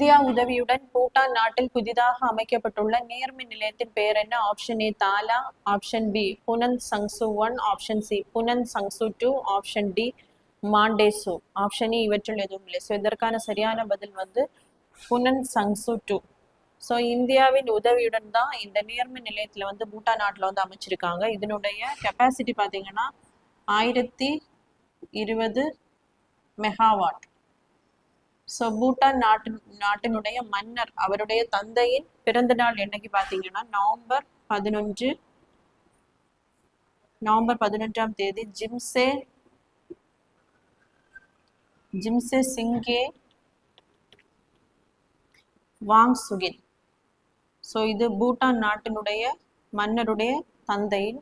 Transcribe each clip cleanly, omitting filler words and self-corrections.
India உதவியுடன் பூட்டான் நாட்டில் புதிதாக அமைக்கப்பட்டுள்ள நீர்மின் நிலையத்தின் பெயர் என்ன? ஆப்ஷன் ஏ தாலா, ஆப்ஷன் பி புனன் சங்சு 1, ஆப்ஷன் சி புனன் சங்சு 2, ஆப்ஷன் டி மாண்டேசு. ஆப்ஷன் இவற்றில் எதுவும் இல்லை. ஸோ இதற்கான சரியான பதில் வந்து புனன் சங்சு 2. ஸோ இந்தியாவின் உதவியுடன் தான் இந்த நீர்மின் நிலையத்தில் வந்து பூட்டான் நாட்டில் வந்து அமைச்சிருக்காங்க. இதனுடைய கெப்பாசிட்டி பார்த்தீங்கன்னா 1020 மெகாவாட். ஸோ பூட்டான் நாட்டினுடைய மன்னர் அவருடைய தந்தையின் பிறந்த நாள் என்னைக்கு பார்த்தீங்கன்னா நவம்பர் 11ஆம் தேதி ஜிம்சே சிங்கே வாங்சுகின். ஸோ இது பூட்டான் நாட்டினுடைய மன்னருடைய தந்தையின்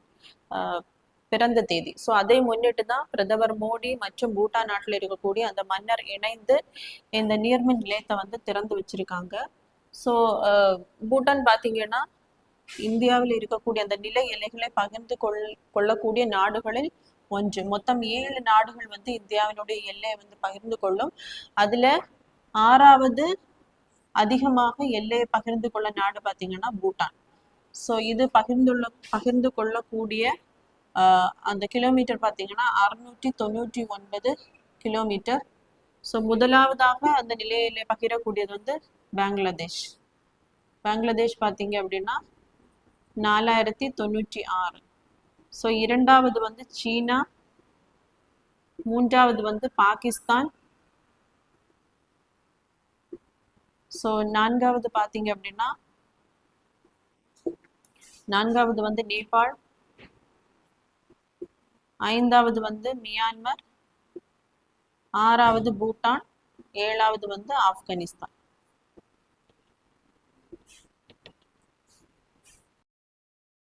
பிறந்த தேதி. ஸோ அதை முன்னிட்டு தான் பிரதமர் மோடி மற்றும் பூட்டான் நாட்டில் இருக்கக்கூடிய அந்த மன்னர் இணைந்து இந்த நீர்மின் நிலையத்தை வந்து திறந்து வச்சிருக்காங்க. ஸோ பூட்டான் பார்த்தீங்கன்னா இந்தியாவில் இருக்கக்கூடிய அந்த நில எல்லைகளை பகிர்ந்து கொள்ளக்கூடிய நாடுகளில் ஒன்று. மொத்தம் 7 நாடுகள் வந்து இந்தியாவினுடைய எல்லையை வந்து பகிர்ந்து கொள்ளும். அதுல 6வது அதிகமாக எல்லையை பகிர்ந்து கொள்ள நாடு பார்த்தீங்கன்னா பூட்டான். ஸோ இது பகிர்ந்து கொள்ளக்கூடிய அந்த கிலோமீட்டர் பார்த்தீங்கன்னா 699 கிலோமீட்டர். ஸோ முதலாவதாக அந்த நிலையில பகிரக்கூடியது வந்து பங்களாதேஷ் பார்த்தீங்க அப்படின்னா 4096. ஸோ இரண்டாவது வந்து சீனா, மூன்றாவது வந்து பாகிஸ்தான், ஸோ நான்காவது பார்த்தீங்க அப்படின்னா வந்து நேபாள், ஐந்தாவது வந்து மியான்மர், 6வது பூட்டான், 7வது வந்து ஆப்கானிஸ்தான்.